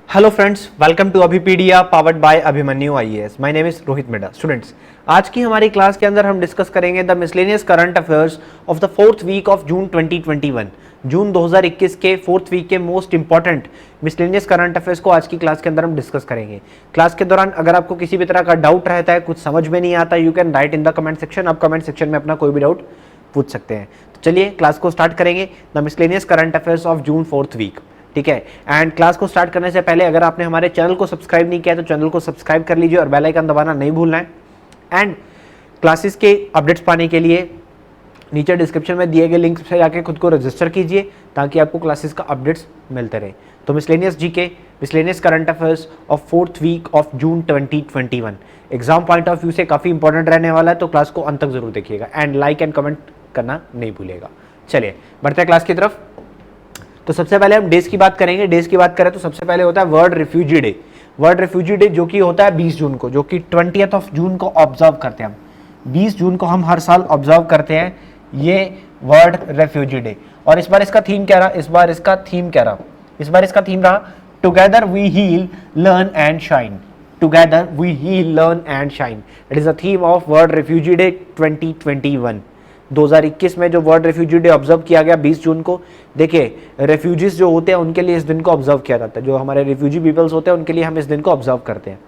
Hello friends, welcome to Abhipedia powered by Abhimanyu IAS. My name is Rohit Meda. Students, आज की हमारी class के अंदर हम डिस्कस करेंगे the miscellaneous current affairs of the fourth week of June 2021। June 2021 के फोर्थ वीक के most important miscellaneous current affairs को आज की क्लास के अंदर हम डिस्कस करेंगे। क्लास के दौरान अगर आपको किसी भी तरह का डाउट रहता है, कुछ समझ में नहीं आता, you can write in the comment section. आप कमेंट सेक्शन में अपना कोई भी डाउट पूछ सकते हैं। तो चलिए क्लास को स्टार्ट करेंगे, the miscellaneous current affairs of June fourth week. ठीक है, एंड क्लास को स्टार्ट करने से पहले अगर आपने हमारे चैनल को सब्सक्राइब नहीं किया तो चैनल को सब्सक्राइब कर लीजिए और बेल आइकन दबाना नहीं भूलना है। एंड क्लासेस के अपडेट्स पाने के लिए नीचे डिस्क्रिप्शन में दिए गए लिंक से जाके खुद को रजिस्टर कीजिए ताकि आपको क्लासेस का अपडेट्स मिलते रहे। तो miscellaneous GK, miscellaneous current affairs of fourth week of June 2021 exam point of view से काफी इंपॉर्टेंट रहने वाला है, तो क्लास को अंत तक जरूर देखिएगा एंड लाइक एंड कमेंट करना नहीं भूलिएगा। चलिए बढ़ते हैं क्लास की तरफ। तो सबसे पहले हम डेज की बात करेंगे। डेज की बात करें तो सबसे पहले होता है world refugee day. World refugee day जो कि होता है 20 जून को, जो कि 20th ऑफ जून को ऑब्जर्व करते हैं हम। 20 जून को हम हर साल ऑब्जर्व करते हैं ये वर्ल्ड रिफ्यूजी डे। और इस बार इसका थीम क्या रहा? इस बार इसका थीम रहा together we heal, learn and shine. Together we heal, learn and shine. It is the theme of world refugee day 2021। 2021 में जो वर्ल्ड रेफ्यूजी डे ऑब्जर्व किया गया 20 जून को। देखिए, रेफ्यूजीज जो होते हैं उनके लिए इस दिन को ऑब्जर्व किया जाता है। जो हमारे रेफ्यूजी पीपल्स होते हैं उनके लिए हम इस दिन को ऑब्जर्व करते हैं।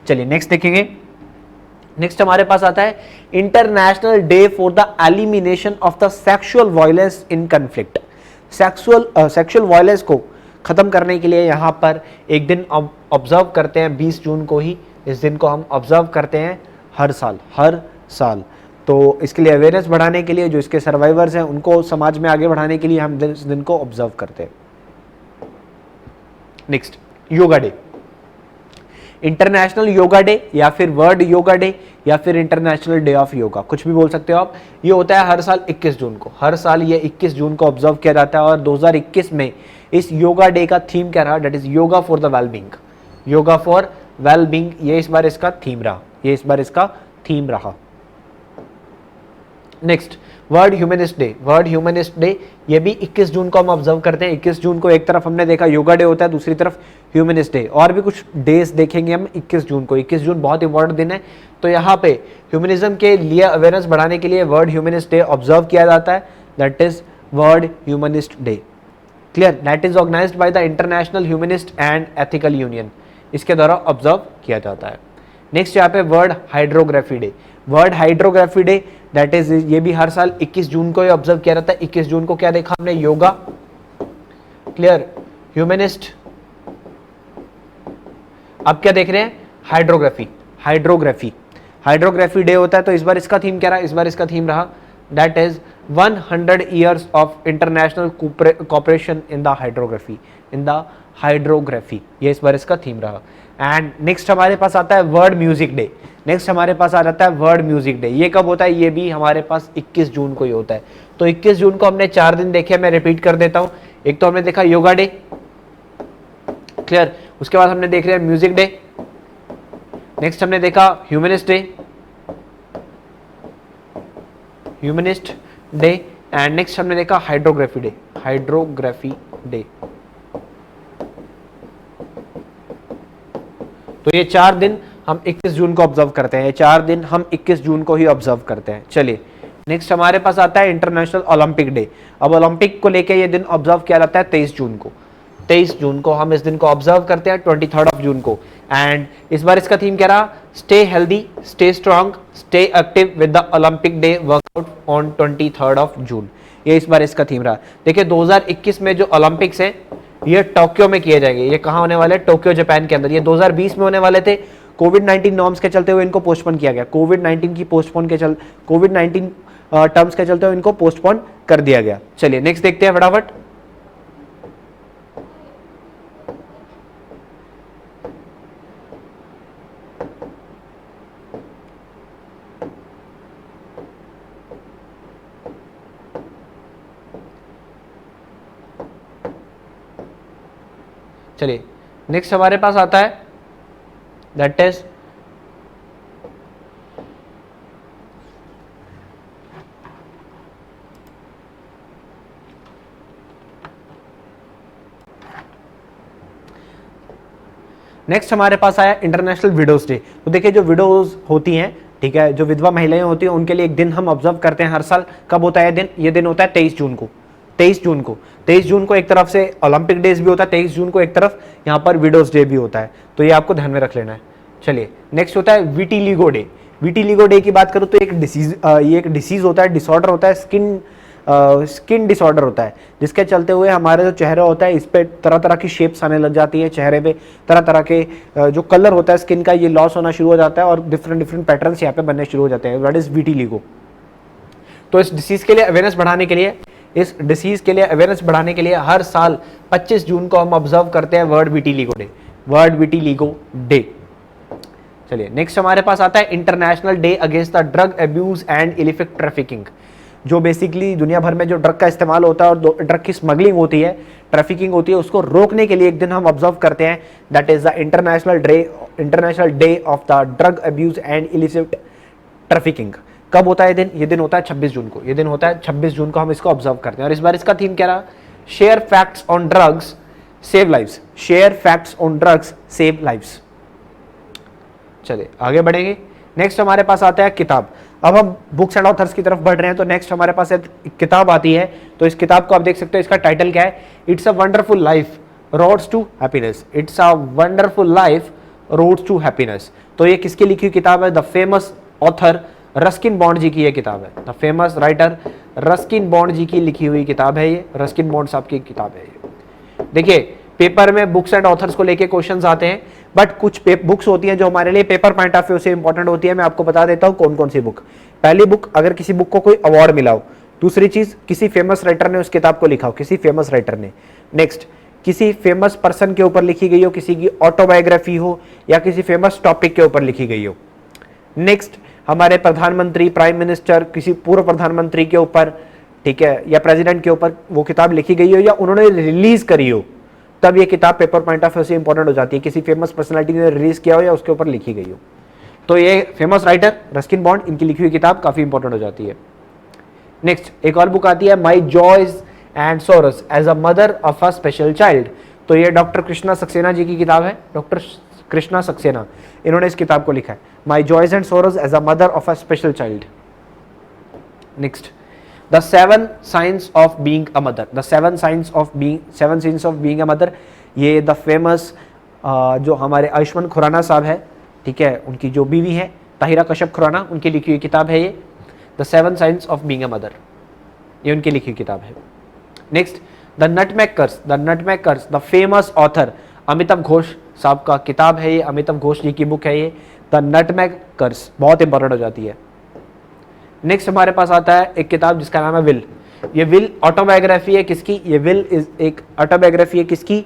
चलिए नेक्स्ट देखेंगे। नेक्स्ट हमारे पास आता है international day for the elimination of the sexual violence in conflict. Sexual violence को खत्म करने के लिए यहाँ पर एक दिन ऑब्जर्व करते हैं 20 जून को ही। इस दिन को हम ऑब्जर्व करते हैं हर साल। तो इसके लिए अवेयरनेस बढ़ाने के लिए, जो इसके सर्वाइवर्स हैं उनको समाज में आगे बढ़ाने के लिए हम इस दिन को ऑब्जर्व करते हैं। Next, yoga day. International yoga day या फिर वर्ल्ड योगा डे या फिर इंटरनेशनल डे ऑफ योगा, कुछ भी बोल सकते हो आप। ये होता है हर साल 21 जून को। हर साल ये 21 जून को ऑब्जर्व किया जाता है। और 2021 में इस योगा डे का थीम क्या रहा? That is yoga for the wellbeing. Yoga for wellbeing, ये इस बार इसका थीम रहा। Next, world humanist day. World humanist day ये भी 21 जून को हम ऑब्जर्व करते हैं। 21 जून को एक तरफ हमने देखा योगा डे होता है, दूसरी तरफ ह्यूमनिस्ट डे। और भी कुछ डेज देखेंगे हम 21 जून को। 21 जून बहुत इंपॉर्टेंट दिन है, तो यहाँ पे ह्यूमनिज्म के लिए अवेयरनेस बढ़ाने के लिए वर्ल्ड ह्यूमनिस्ट डे ऑब्जर्व किया जाता है। That is world humanist day. Clear? That is organised by the international humanist and ethical union. इसके द्वारा ऑब्जर्व किया जाता है। नेक्स्ट यहाँ पे world hydrography day. World hydrography day that is, ये भी हर साल 21 जून को ही ऑब्जर्व किया जाता है। 21 जून को क्या देखा हमने? योगा। क्लियर? ह्यूमनिस्ट। अब क्या देख रहे हैं? हाइड्रोग्राफी डे होता है। तो इस बार इसका थीम क्या रहा? इस बार इसका थीम रहा that is 100 years of international cooperation in the hydrography. ये इस बार इसका थीम रहा। एंड नेक्स्ट हमारे पास आता है वर्ल्ड म्यूजिक डे। नेक्स्ट हमारे पास आ जाता है वर्ल्ड म्यूजिक डे। ये कब होता है? ये भी हमारे पास 21 जून को ही होता है। तो 21 जून को हमने 4 दिन देखे, मैं रिपीट कर देता हूं। एक तो हमने देखा योगा डे। क्लियर? उसके बाद हमने देख रहे हैं म्यूजिक डे। नेक्स्ट हमने देखा ह्यूमनिस्ट डे एंड नेक्स्ट हमने देखा हाइड्रोग्राफी डे। तो ये 4 दिन हम 21 जून को ऑब्जर्व करते हैं। ये 4 दिन हम 21 जून को ही ऑब्जर्व करते हैं। चलिए नेक्स्ट हमारे पास आता है इंटरनेशनल ओलंपिक डे। अब ओलंपिक को लेके ये दिन ऑब्जर्व किया जाता है 23 जून को। 23 जून को हम इस दिन को ऑब्जर्व करते हैं, 23rd ऑफ जून को। एंड इस बार इसका थीम क्या रहा? Stay healthy, stay strong, stay active with the Olympic day workout on 23rd of June. ये इस बार इसका थीम रहा। देखिए 2021 में जो ओलंपिक्स हैं ये टोक्यो में किए जाएंगे। ये कहाँ होने वाले? टोक्यो, जापान के अंदर। ये 2020 में होने वाले थे। कोविड-19 नॉर्म्स के चलते हुए इनको पोस्टपोन किया गया। कोविड-19 टर्म्स के चलते हुए इनको पोस्टपोन कर दिया गया। चलिए नेक्स्ट देखते हैं फटाफट। चलिए नेक्स्ट हमारे पास आता है दैट इज नेक्स्ट हमारे पास आया इंटरनेशनल विडोज डे। तो देखिए जो विडोज होती हैं, ठीक है, जो विधवा महिलाएं होती हैं, उनके लिए एक दिन हम ऑब्जर्व करते हैं हर साल। कब होता है ये दिन होता है 23 जून को। 23 जून को एक तरफ से ओलंपिक डेज भी होता है, 23 जून को एक तरफ यहाँ पर विडोज डे भी होता है, तो ये आपको ध्यान में रख लेना है। चलिए नेक्स्ट होता है विटिलिगो डे। विटिलिगो डे की बात करूँ तो ये एक डिसीज होता है, डिसऑर्डर होता है, स्किन डिसऑर्डर होता है, जिसके चलते हुए हमारा जो चेहरा होता है इस पे तरह तरह की शेप्स आने लग जाती है, चेहरे पे तरह तरह के जो कलर होता है स्किन का ये लॉस होना शुरू हो जाता है और डिफरेंट पैटर्न्स यहाँ पे बनने शुरू हो जाते हैं। That is vitiligo. तो इस डिसीज के लिए अवेयरनेस बढ़ाने के लिए हर साल 25 जून को हम ऑब्जर्व करते हैं वर्ल्ड विटिलिगो डे। चलिए नेक्स्ट हमारे पास आता है international day against the drug abuse and illicit trafficking. जो बेसिकली दुनिया भर में जो ड्रग का इस्तेमाल होता है और ड्रग की स्मगलिंग होती है, ट्रैफिकिंग होती है, उसको रोकने के लिए एक दिन हम ऑब्जर्व करते हैं। That is the international day of the drug abuse and illicit trafficking. कब होता है ये दिन होता है 26 जून को। ये दिन होता है 26 जून को, हम इसको ऑब्जर्व करते हैं। और इस बार इसका थीम क्या रहा? Share facts on drugs save lives. Share facts on drugs save lives. चलिए आगे बढ़ेंगे। नेक्स्ट हमारे पास आता है किताब। अब हम बुक्स एंड ऑथर्स की तरफ बढ़ रहे हैं, तो नेक्स्ट हमारे पास एक किताब आती है। तो इस किताब को आप देख सकते हो, इसका टाइटल क्या है? It's a wonderful life roads to happiness. It's a wonderful life roads to happiness. तो ये किसकी लिखी हुई किताब है? The famous author Ruskin Bond ji की ये किताब है। The famous writer Ruskin Bond ji की लिखी हुई किताब है ये। रस्किन बॉन्ड साहब की किताब है ये। देखिए पेपर में बुक्स एंड ऑथर्स को लेके क्वेश्चंस आते हैं, बट कुछ बुक्स होती हैं जो हमारे लिए पेपर पॉइंट ऑफ व्यू से इंपॉर्टेंट होती है। मैं आपको बता देता हूं कौन कौन सी बुक। पहली बुक, अगर किसी बुक को कोई अवार्ड मिला हो। दूसरी चीज, किसी फेमस राइटर ने उस किताब को लिखा हो, किसी फेमस राइटर ने। नेक्स्ट, किसी फेमस पर्सन के ऊपर लिखी गई हो, किसी की ऑटोबायोग्राफी हो या किसी फेमस टॉपिक के ऊपर लिखी गई हो। नेक्स्ट, हमारे प्रधानमंत्री, प्राइम मिनिस्टर, किसी पूर्व प्रधानमंत्री के ऊपर, ठीक है, या प्रेसिडेंट के ऊपर वो किताब लिखी गई हो या उन्होंने रिलीज करी हो, तब ये किताब पेपर पॉइंट ऑफ व्यू से इंपॉर्टेंट हो जाती है। किसी फेमस पर्सनालिटी ने रिलीज किया हो या उसके ऊपर लिखी गई हो। तो ये फेमस राइटर रस्किन बॉन्ड, इनकी लिखी हुई किताब काफी इंपॉर्टेंट हो जाती है। नेक्स्ट एक और बुक आती है, my joys and sorrows as a mother of a special child. तो ये डॉक्टर कृष्णा सक्सेना जी की किताब है। डॉक्टर कृष्णा सक्सेना, इन्होंने इस किताब को लिखा है, my joys and sorrows as a mother of a special child. Next, the seven science of being a mother. The seven science of being a mother, ये द फेमस जो हमारे आयुष्मान खुराना साहब है, ठीक है, उनकी जो बीवी है ताहिरा कश्यप खुराना, उनकी लिखी हुई किताब है ये the seven science of being a mother, ये उनकी लिखी हुई किताब है। Next, the nutmeg curse, the famous author Amitav Ghosh साहब का किताब है ये, अमिताभ घोष जी की बुक है ये द नटमेग कर्स, बहुत इंपॉर्टेंट हो जाती है। नेक्स्ट हमारे पास आता है एक किताब जिसका नाम है विल। ये विल ऑटोबायोग्राफी है किसकी? ये विल इज एक ऑटोबायोग्राफी है किसकी?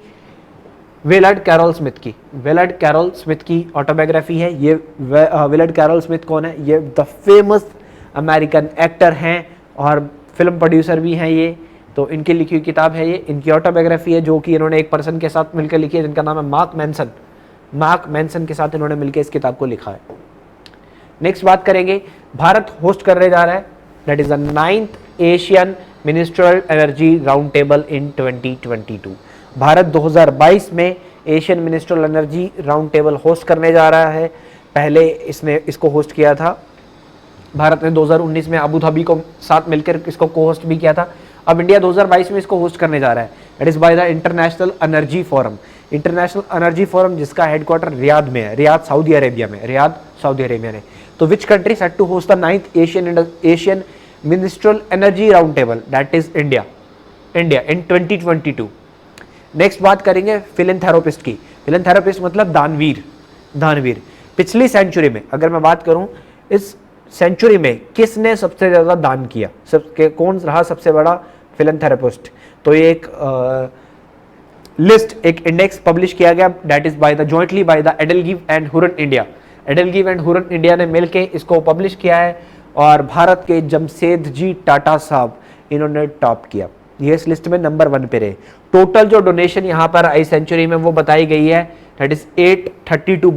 विलार्ड कैरोल स्मिथ की। विलार्ड कैरोल स्मिथ की ऑटोबायोग्राफी है ये। विलार्ड कैरोल स्मिथ कौन है? ये द फेमस अमेरिकन एक्टर हैं और फिल्म प्रोड्यूसर भी हैं ये। तो इनकी लिखी हुई किताब है ये, इनकी ऑटोबायोग्राफी है जो कि इन्होंने एक पर्सन के साथ मिलकर लिखी है जिनका नाम है मार्क मैनसन। मार्क मैनसन के साथ इन्होंने मिलकर इस किताब को लिखा है। नेक्स्ट बात करेंगे, भारत होस्ट करने जा रहा है, that is the 9th Asian ministerial energy round table इन 2022। भारत 2022 में Asian ministerial energy round table host करने जा रहा है। पहले इसको होस्ट किया था भारत ने 2019 में अबू धाबी को साथ मिलकर इसको को होस्ट भी किया था। अब इंडिया 2022 में इसको होस्ट करने जा रहा है। That is by the international energy forum. International energy forum जिसका हेडक्वार्टर रियाद में है, रियाद सऊदी अरेबिया में। तो which country set to host the 9th Asian ministerial energy round table? That is India in 2022। Next बात करेंगे फिलैंथेरोपिस्ट की। फिलैंथेरोपिस्ट मतलब दानवीर। पिछली सेंचुरी में अगर मैं बात करूं, इस सेंचुरी में किसने सबसे ज्यादा दान किया, कौन रहा सबसे बड़ा फिलैंथेरोपिस्ट? तो ये एक लिस्ट, एक इंडेक्स पब्लिश किया गया, that is jointly by the EdelGive and Huron India. EdelGive and Huron India ने मिलके इसको पब्लिश किया है और भारत के जमशेदजी टाटा साहब इन्होंने टॉप किया। ये इस लिस्ट में नंबर 1 पे रहे। टोटल जो डोनेशन यहाँ पर आई सेंचुरी में वो बताई गई है, दैट इज $832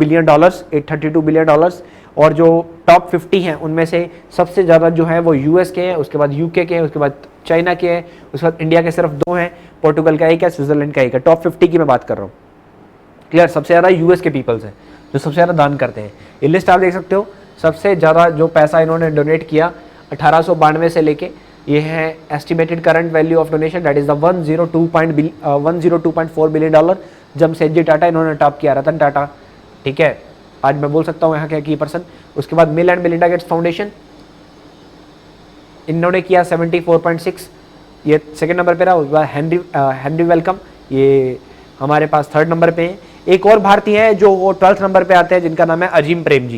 बिलियन। और जो टॉप 50 हैं उनमें से सबसे ज़्यादा जो है वो यूएस के हैं, उसके बाद यूके के हैं, उसके बाद चाइना के हैं, उसके बाद इंडिया के सिर्फ 2 हैं, पोर्टुगल का 1 है, स्विट्जरलैंड का 1 है। टॉप 50 की मैं बात कर रहा हूँ। क्लियर, सबसे ज़्यादा यूएस के पीपल्स हैं जो सबसे ज़्यादा दान करते हैं। ये लिस्ट आप देख सकते हो, सबसे ज़्यादा जो पैसा इन्होंने डोनेट किया 1892 से लेके, ये है estimated current value of donation that is the 102.4 billion dollar. Jamsetji Tata इन्होंने टॉप किया, रतन टाटा, ठीक है, आज मैं बोल सकता हूँ यहाँ के की पर्सन। उसके बाद मिल एंड मेलिंडा गेट्स फाउंडेशन, इन्होंने किया 74.6, ये सेकंड नंबर पे रहा। उसके बाद हेनरी वेलकम, ये हमारे पास थर्ड नंबर पे है। एक और भारतीय है जो वो 12th नंबर पे आते हैं, जिनका नाम है अजीम प्रेम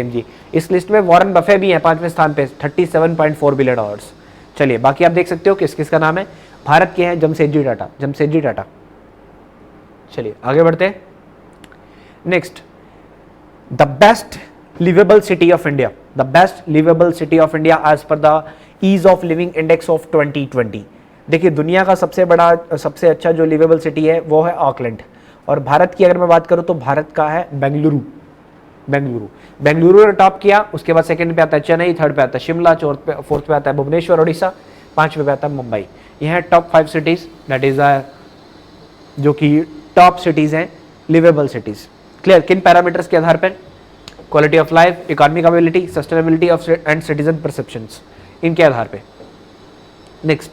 जी। इस लिस्ट में वॉरेन बफे भी है 5वें स्थान पे, 37.4 बिलियन डॉलर्स। चलिए बाकी आप देख सकते हो किस किस का नाम है। भारत के हैं जमशेदजी टाटा। चलिए आगे बढ़ते हैं। Next, the best liveable city of India, as per the ease of living index of 2020। देखिए दुनिया का सबसे बड़ा, सबसे अच्छा जो लिवेबल सिटी है वो है ऑकलैंड, और भारत की अगर मैं बात करूं तो भारत का है बेंगलुरु ने टॉप किया। उसके बाद सेकंड पे आता है चेन्नई, थर्ड पे आता है शिमला, फोर्थ पे आता है भुवनेश्वर उड़ीसा, 5वें पे आता है मुंबई। यह है टॉप 5 सिटीज, दैट इज जो कि टॉप सिटीज हैं लिवेबल सिटीज। क्लियर, किन पैरामीटर्स के आधार पर? Quality of life, economic ability, sustainability of and citizen perceptions, इनके आधार पे। नेक्स्ट,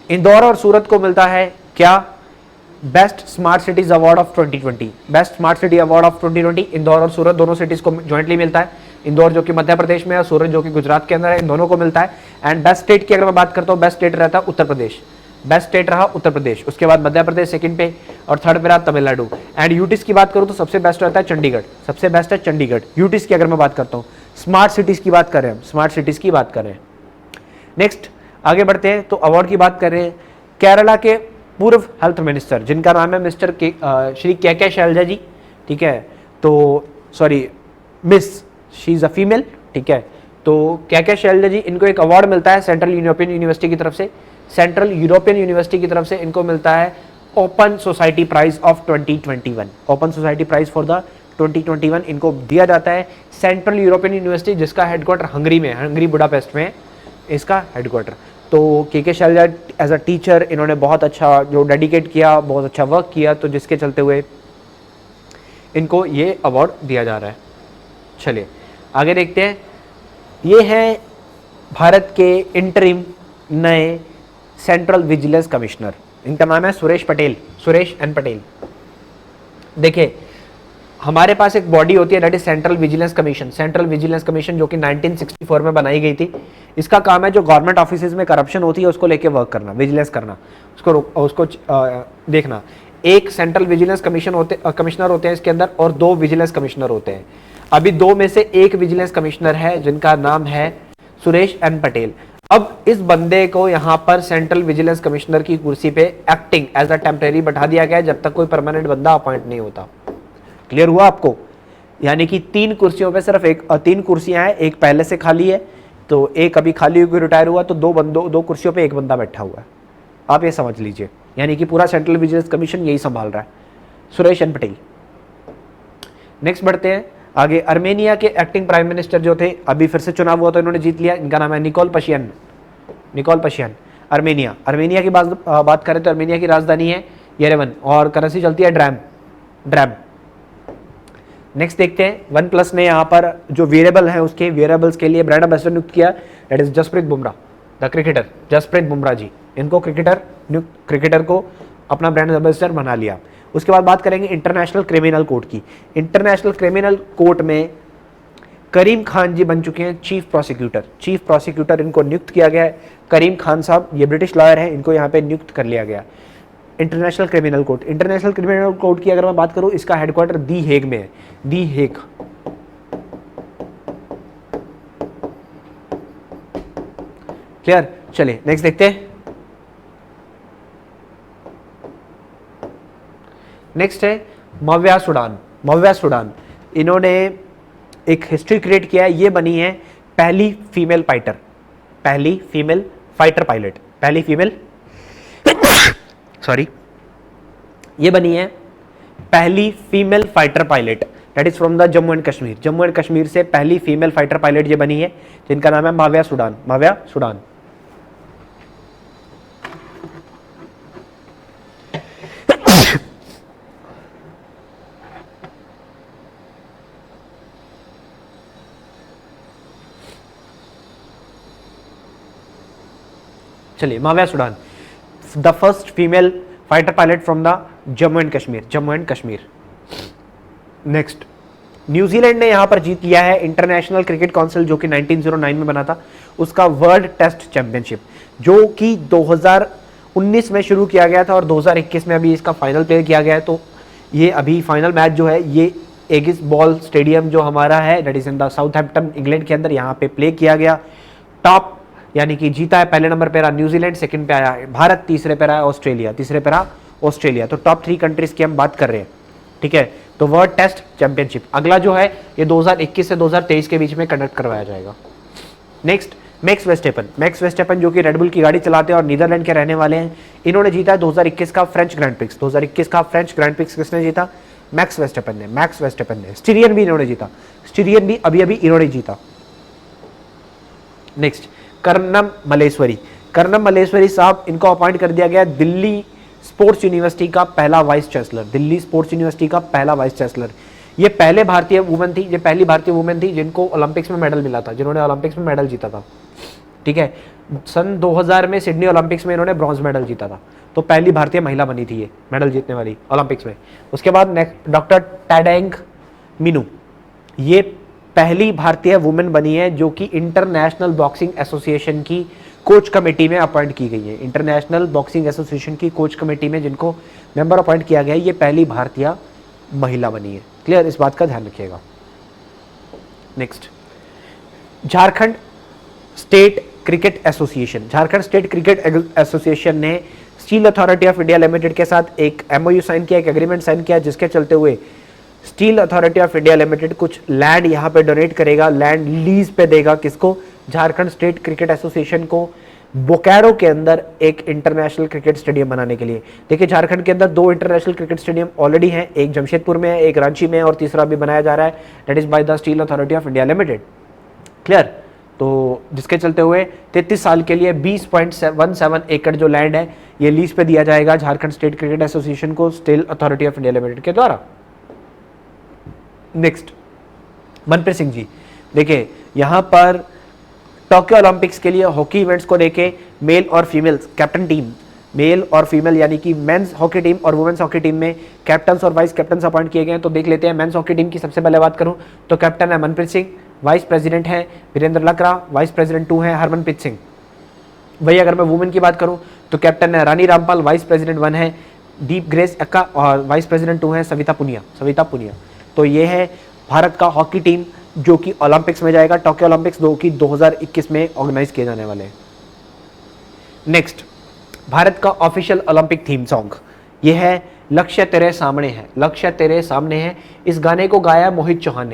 इंदौर और सूरत को मिलता है क्या? Best smart cities award of 2020। Best smart city award of 2020 Indore और सूरत दोनों सिटीज को ज्वाइंटली मिलता है। इंदौर जो कि मध्य प्रदेश में है, सूरत जो कि गुजरात के अंदर है, इन दोनों को मिलता है। एंड बेस्ट स्टेट की अगर मैं बात करता हूँ, बेस्ट स्टेट रहता है उत्तर प्रदेश, बेस्ट स्टेट रहा उत्तर प्रदेश। उसके बाद मध्य प्रदेश सेकंड पे, और थर्ड पे रहा तमिलनाडु। एंड यूटीज की बात करूँ तो सबसे बेस्ट रहता है चंडीगढ़, सबसे बेस्ट है चंडीगढ़। यूटीज की अगर मैं बात करता हूँ, स्मार्ट सिटीज की बात कर रहे हैं, स्मार्ट सिटीज की बात कर रहे हैं। नेक्स्ट आगे बढ़ते हैं तो अवार्ड की बात कर रहे हैं। केरला के पूर्व हेल्थ मिनिस्टर जिनका नाम है मिस्टर श्री के शैलजा जी, ठीक है, तो sorry miss, she is a female, ठीक है। तो के शैलजा जी, इनको एक अवार्ड मिलता है सेंट्रल यूरोपियन यूनिवर्सिटी की तरफ से, इनको मिलता है open society prize of 2021, open society prize for the 2021 इनको दिया जाता है सेंट्रल यूरोपियन यूनिवर्सिटी, जिसका हेडक्वार्टर हंगरी में, हंगरी बुडापेस्ट में इसका हेडक्वार्टर। तो के शैलजा एज अ टीचर इन्होंने बहुत अच्छा जो डेडिकेट किया, बहुत अच्छा वर्क किया, तो जिसके चलते हुए इनको ये अवार्ड दिया जा रहा है। चलिए आगे देखते हैं। ये है भारत के इंटरिम नए सेंट्रल विजिलेंस कमिश्नर, इनका नाम है सुरेश एन पटेल। देखिए हमारे पास एक बॉडी होती है that is central vigilance commission, जो कि 1964 में बनाई गई थी। इसका काम है जो गवर्नमेंट ऑफिसेज में करप्शन होती है उसको लेके वर्क करना, विजिलेंस करना, उसको देखना। एक सेंट्रल विजिलेंस कमिश्नर होते हैं इसके अंदर, और 2 विजिलेंस कमिश्नर होते हैं। अभी 2 में से एक विजिलेंस कमिश्नर है जिनका नाम है सुरेश एन पटेल। अब इस बंदे को यहाँ पर सेंट्रल विजिलेंस कमिश्नर की कुर्सी पे एक्टिंग एज अ टेम्परेरी बैठा दिया गया है, जब तक कोई परमानेंट बंदा अपॉइंट नहीं होता। क्लियर हुआ आपको? यानी कि 3 कुर्सियों पे सिर्फ 3 कुर्सियां हैं, एक पहले से खाली है, तो एक अभी खाली हुई रिटायर हुआ, तो 2 कुर्सियों पे एक बंदा बैठा हुआ है। आप ये समझ लीजिए, यानी कि पूरा सेंट्रल विजिलेंस कमीशन यही संभाल रहा है, सुरेश एन पटेल। नेक्स्ट बढ़ते हैं आगे। अर्मेनिया के एक्टिंग प्राइम मिनिस्टर जो थे, अभी फिर से चुनाव हुआ तो इन्होंने जीत लिया, इनका नाम है निकोल पशियान। अर्मेनिया की बात करें तो अर्मेनिया की राजधानी है येरेवन, और करेंसी चलती है ड्रैम। नेक्स्ट देखते हैं, OnePlus ने यहाँ पर जो वेरिएबल है उसके वेरिएबल्स के लिए ब्रांड एम्बेसडर नियुक्त किया, that is Jasprit Bumrah, the cricketer, Jasprit Bumrah ji, इनको क्रिकेटर को अपना ब्रांड एम्बेसडर बना लिया। उसके बाद बात करेंगे इंटरनेशनल क्रिमिनल कोर्ट की। इंटरनेशनल क्रिमिनल कोर्ट में करीम खान जी बन चुके हैं चीफ प्रोसिक्यूटर इनको नियुक्त किया गया है। करीम खान साहब ये ब्रिटिश लॉयर हैं, इनको यहाँ पे नियुक्त कर लिया गया। इंटरनेशनल क्रिमिनल कोर्ट की अगर मैं बात करूं, इसका हेडक्वार्टर दी हेग में है, दी हेग। क्लियर? चलिए नेक्स्ट देखते हैं। नेक्स्ट है मव्या सुडान। इन्होंने एक हिस्ट्री क्रिएट किया है, ये बनी है पहली फीमेल फाइटर पायलट, ये बनी है पहली female fighter pilot, that is from the Jammu and Kashmir से पहली फीमेल फाइटर पायलट ये बनी है, जिनका नाम है मव्या सुडान। चलिए, Mawya Sudan, the first female fighter pilot from the Jammu and Kashmir. Next, New Zealand ने यहां पर जीत लिया है इंटरनेशनल क्रिकेट काउंसिल, जो कि 1909 में बना था, उसका वर्ल्ड टेस्ट चैंपियनशिप, जो कि 2019 में शुरू किया गया था और 2021 में अभी इसका फाइनल प्ले किया गया है। तो ये अभी फाइनल मैच जो है ये एगिस बॉल स्टेडियम जो हमारा है, that is in the Southampton England के अंदर, यहाँ पे प्ले किया गया। टॉप यानी कि जीता है, पहले नंबर पे रहा न्यूजीलैंड, सेकंड पे आया भारत, तीसरे पे रहा ऑस्ट्रेलिया, तो टॉप 3 कंट्रीज की हम बात कर रहे हैं, ठीक है। तो वर्ल्ड टेस्ट चैंपियनशिप अगला जो है ये 2021 से 2023 के बीच में कंडक्ट करवाया जाएगा। नेक्स्ट, मैक्स वेस्टेपन जो कि रेडबुल की गाड़ी चलाते हैं और नीदरलैंड के रहने वाले हैं, इन्होंने जीता है 2021 का फ्रेंच ग्रैंड प्रिक्स। किसने जीता? मैक्स वेस्टेपन ने। स्टीरियन भी इन्होंने जीता, अभी इन्होंने जीता। नेक्स्ट, कर्नम मल्लेश्वरी साहब, इनको अपॉइंट कर दिया गया दिल्ली स्पोर्ट्स यूनिवर्सिटी का पहला वाइस चांसलर। ये पहली भारतीय वुमेन थी जिनको ओलंपिक्स में मेडल मिला था, जिन्होंने ओलंपिक्स में मेडल जीता था, ठीक है। सन 2000 में सिडनी ओलंपिक्स में इन्होंने ब्रॉन्ज मेडल जीता था, तो पहली भारतीय महिला बनी थी ये मेडल जीतने वाली ओलंपिक्स में। उसके बाद नेक्स्ट, डॉक्टर टैडेंग मीनू, ये पहली भारतीय वुमेन बनी है जो कि इंटरनेशनल बॉक्सिंग एसोसिएशन की कोच कमेटी में अपॉइंट की गई है। इंटरनेशनल बॉक्सिंग एसोसिएशन की कोच कमेटी में जिनको मेंबर अपॉइंट किया गया है, ये पहली भारतीय महिला बनी है। क्लियर, इस बात का ध्यान रखिएगा। Next, Jharkhand state cricket association ने steel authority of India limited के साथ एक एमओयू साइन किया, एक एग्रीमेंट साइन किया, जिसके चलते हुए steel authority of India limited कुछ लैंड यहाँ पे डोनेट करेगा, लैंड लीज पे देगा, किसको? झारखंड स्टेट क्रिकेट एसोसिएशन को, बोकारो के अंदर एक इंटरनेशनल क्रिकेट स्टेडियम बनाने के लिए। देखिए, झारखंड के अंदर 2 इंटरनेशनल क्रिकेट स्टेडियम ऑलरेडी हैं, एक जमशेदपुर में है, एक रांची में है, और तीसरा भी बनाया जा रहा है, that is by the steel authority of India limited. Clear, तो जिसके चलते हुए 33 साल के लिए 20.17 एकड़ जो लैंड है ये लीज पे दिया जाएगा झारखंड स्टेट क्रिकेट एसोसिएशन को steel authority of India limited के द्वारा। नेक्स्ट, मनप्रीत सिंह जी, देखिए यहां पर टोक्यो ओलंपिक्स के लिए हॉकी इवेंट्स को लेके मेल और फीमेल कैप्टन टीम, मेल और फीमेल यानी कि मेंस हॉकी टीम और वुमेन्स हॉकी टीम में कैप्टन्स और वाइस कैप्टन्स अपॉइंट किए गए हैं। तो देख लेते हैं, मेंस हॉकी टीम की सबसे पहले बात करूं तो कैप्टन है मनप्रीत सिंह, वाइस प्रेसिडेंट है वीरेंद्र लकड़ा, वाइस प्रेसिडेंट 2 है हरमनप्रीत सिंह। वही अगर मैं वुमेन की बात करूं तो कैप्टन है रानी रामपाल, वाइस प्रेसिडेंट 1 है दीप ग्रेस एक्का और वाइस प्रेसिडेंट 2 है सविता पुनिया। तो ये है भारत का हॉकी टीम जो कि ओलंपिक्स में जाएगा, टोक्यो ओलंपिक्स 2021 में ऑर्गेनाइज किए जाने वाले हैं। नेक्स्ट, भारत का ऑफिशियल ओलंपिक थीम सॉन्ग ये है लक्ष्य तेरे सामने है। इस गाने को गाया मोहित चौहान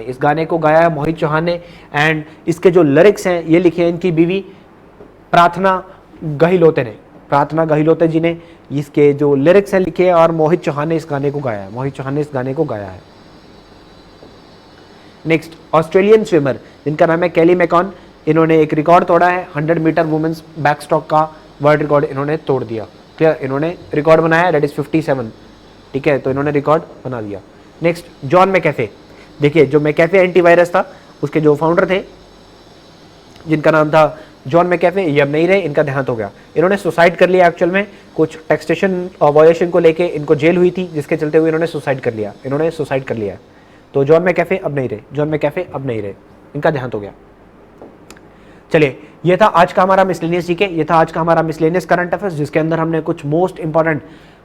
ने, एंड इसके जो लिरिक्स हैं ये लिखे हैं इनकी बीवी प्रार्थना गहिलोते जी ने। इसके जो लिरिक्स हैं लिखे और मोहित चौहान ने इस गाने को गाया है। नेक्स्ट, ऑस्ट्रेलियन स्विमर जिनका नाम है कैली मैकॉन, इन्होंने एक रिकॉर्ड तोड़ा है 100 मीटर वुमेन्स बैकस्ट्रोक का वर्ल्ड रिकॉर्ड इन्होंने तोड़ दिया। क्लियर, इन्होंने रिकॉर्ड बनाया, दैट इज 57, ठीक है, तो इन्होंने रिकॉर्ड बना दिया। नेक्स्ट, जॉन मैकेफे, देखिए जो मैकेफे एंटीवायरस था उसके जो फाउंडर थे जिनका नाम था जॉन मैकेफे, ये अब नहीं रहे, इनका देहांत हो गया। इन्होंने सुसाइड कर लिया, एक्चुअल में कुछ टैक्सेशन वायलेशन को लेके इनको जेल हुई थी जिसके चलते हुए इन्होंने सुसाइड कर लिया। तो जॉन मैकेफे अब नहीं रहे, इनका देहांत हो गया। चलिए, ये था आज का हमारा मिसलेनियस जीके, ये था आज का हमारा मिसलेनियस करंट अफेयर्स, जिसके अंदर हमने कुछ मोस्ट इंपॉर्टेंट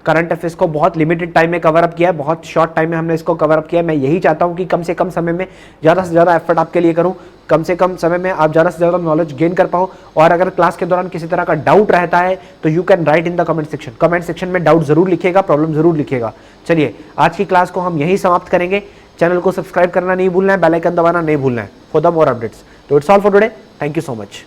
करंट अफेयर्स को बहुत लिमिटेड टाइम में कवर अप किया है, बहुत शॉर्ट टाइम में हमने इसको कवर अप किया है। मैं यही चाहता हूं कि कम से कम समय में ज़्यादा से ज़्यादा एफर्ट आपके लिए करूं, कम से कम समय में आप ज़्यादा से ज़्यादा नॉलेज गेन कर पाओ। और अगर क्लास के दौरान किसी तरह का डाउट रहता है तो you can write in the comment section में डाउट जरूर लिखिएगा, प्रॉब्लम जरूर लिखिएगा। चलिए, आज की क्लास को हम यही समाप्त करेंगे। चैनल को सब्सक्राइब करना नहीं भूलना है, बेल आइकन दबाना नहीं भूलना है फॉर द मोर अपडेट्स। तो it's all for today, thank you so much.